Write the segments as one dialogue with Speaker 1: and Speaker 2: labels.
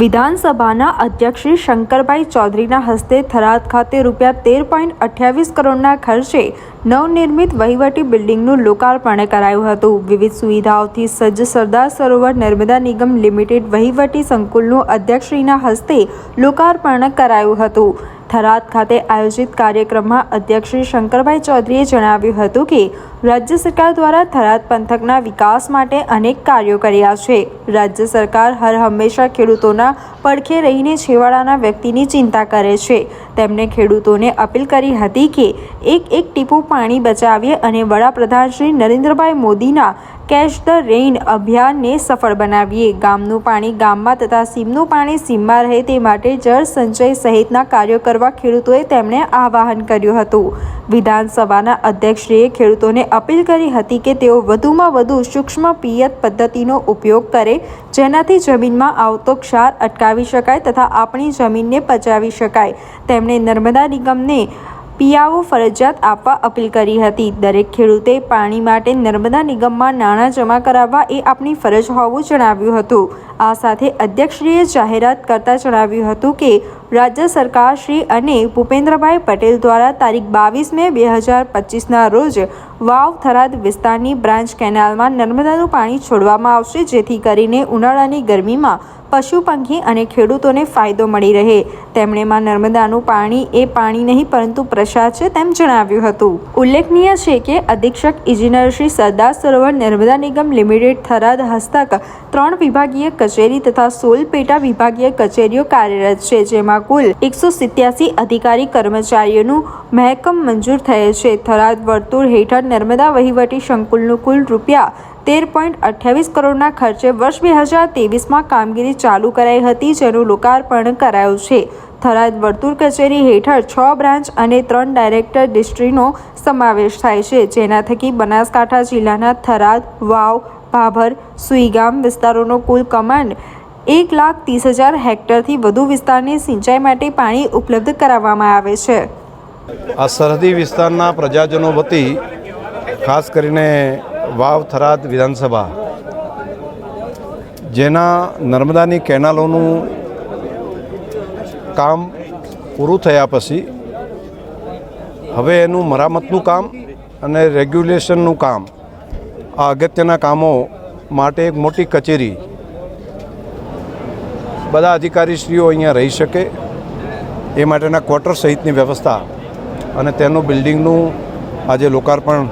Speaker 1: વિધાનસભાના અધ્યક્ષ શ્રી શંકરભાઈ ચૌધરીના હસ્તે થરાદ ખાતે ₹13.28 કરોડના ખર્ચે નવનિર્મિત વહીવટી બિલ્ડિંગનું લોકાર્પણ કરાયું હતું। વિવિધ સુવિધાઓથી સજ્જ સરદાર સરોવર નર્મદા નિગમ લિમિટેડ વહીવટી સંકુલનું અધ્યક્ષશ્રીના હસ્તે લોકાર્પણ કરાયું હતું। થરાદ ખાતે આયોજિત કાર્યક્રમમાં અધ્યક્ષ શ્રી શંકરભાઈ ચૌધરીએ જણાવ્યું હતું કે રાજ્ય સરકાર દ્વારા થરાદ પંથકના વિકાસ માટે અનેક કાર્યો કર્યા છે। રાજ્ય સરકાર હર હંમેશા ખેડૂતોના પડખે રહીને છેવાડાના વ્યક્તિની ચિંતા કરે છે। તેમણે ખેડૂતોને અપીલ કરી હતી કે એક ટીપું પાણી બચાવીએ અને વડાપ્રધાન શ્રી નરેન્દ્રભાઈ મોદીના કેચ ધ રેઇન અભિયાનને સફળ બનાવીએ। ગામનું પાણી ગામમાં તથા સીમનું પાણી સીમમાં રહે તે માટે જળ સંચય સહિતના કાર્યો કરવા ખેડૂતોએ તેમણે આહવાન કર્યું હતું। વિધાનસભાના અધ્યક્ષશ્રીએ ખેડૂતોને અપીલ કરી હતી કે તેઓ વધુમાં વધુ સૂક્ષ્મ પિયત પદ્ધતિનો ઉપયોગ કરે, જેનાથી જમીનમાં આવતો ક્ષાર અટકાવી શકાય તથા આપણી જમીનને પચાવી શકાય। તેમણે નર્મદા નિગમને પીઆઓ ફરજિયાત આપવા અપીલ કરી હતી। દરેક ખેડૂતે પાણી માટે નર્મદા નિગમમાં નાણાં જમા કરાવવા એ આપણી ફરજ હોવું જણાવ્યું હતું। આ સાથે અધ્યક્ષશ્રીએ જાહેરાત કરતા જણાવ્યું હતું કે રાજ્ય સરકાર શ્રી અને ભૂપેન્દ્રભાઈ પટેલ દ્વારા તારીખ 22 મે 2025ના રોજ વાવ થરાદ વિસ્તારની બ્રાન્ચ કેનાલમાં નર્મદાનું પાણી છોડવામાં આવશે, જેથી કરીને ઉનાળાની ગરમીમાં પશુ પંખી અને ખેડૂતોને ફાયદો મળી રહે। તેમણે માં નર્મદાનું પાણી એ પાણી નહીં પરંતુ પ્રસાદ છે તેમ જણાવ્યું હતું। ઉલ્લેખનીય છે કે અધિક્ષક ઇજનેર શ્રી સરદાર સરોવર નર્મદા નિગમ લિમિટેડ થરાદ હસ્તક 3 વિભાગીય કચેરી તથા 16 પેટા વિભાગીય કચેરીઓ કાર્યરત છે, જેમાં કુલ 187 અધિકારી કર્મચારીઓનું મહેકમ મંજૂર થયેલ છે। થરાદ વર્તુળ હેઠળ નર્મદા વહીવટી સંકુલનું કુલ ₹13.28 કરોડના ખર્ચે વર્ષ 2023માં કામગીરી ચાલુ કરાઈ હતી, જેનું લોકાર્પણ કરાયું છે। થરાદ વર્તુળ કચેરી હેઠળ 6 બ્રાન્ચ અને 3 ડાયરેક્ટર ડિસ્ટ્રિક્ટનો સમાવેશ થાય છે, જેના થકી બનાસકાંઠા જિલ્લાના થરાદ, વાવ, ભાભર, સુઈગામ વિસ્તારોનો કુલ કમાન્ડ 1,30,000 હેક્ટરથી વધુ વિસ્તારને સિંચાઈ માટે પાણી ઉપલબ્ધ કરાવવામાં આવે છે।
Speaker 2: આ સરહદી વિસ્તારના પ્રજાજનો વતી ખાસ કરીને વાવ થરાદ વિધાનસભા જેના નર્મદાની કેનાલોનું કામ પૂરું થયા પછી હવે એનું મરામતનું કામ અને રેગ્યુલેશનનું કામ, આ અગત્યના કામો માટે એક મોટી કચેરી બધા અધિકારીશ્રીઓ અહીંયા રહી શકે એ માટેના ક્વાર્ટર સહિતની વ્યવસ્થા અને તેનું બિલ્ડિંગનું આજે લોકાર્પણ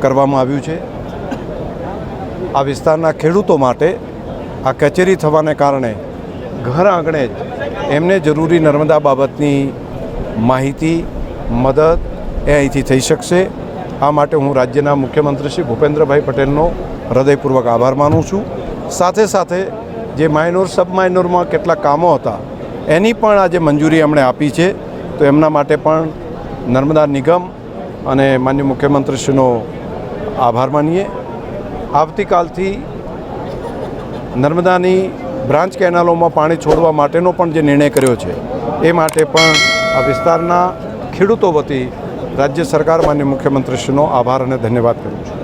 Speaker 2: કરવામાં આવ્યું છે। આ વિસ્તારના ખેડૂતો માટે આ કચેરી થવાને કારણે ઘર આંગણે જ એમને જરૂરી નર્મદા બાબતની માહિતી, મદદ એ અહીંથી થઈ શકશે। આ માટે હું રાજ્યના મુખ્યમંત્રી શ્રી ભૂપેન્દ્રભાઈ પટેલનો હૃદયપૂર્વક આભાર માનું છું। સાથે સાથે જે માઇનોર સબ માઇનોરમાં કેટલાક કામો હતા એની પણ આજે મંજૂરી એમણે આપી છે, તો એમના માટે પણ નર્મદા નિગમ અને માનનીય મુખ્યમંત્રીશ્રીનો આભાર માનીએ। આવતીકાલથી નર્મદાની બ્રાન્ચ કેનાલોમાં પાણી છોડવા માટેનો પણ જે નિર્ણય કર્યો છે એ માટે પણ આ વિસ્તારના ખેડૂતો વતી રાજ્ય સરકાર માનનીય મુખ્યમંત્રીશ્રીનો આભાર અને ધન્યવાદ કરું છું।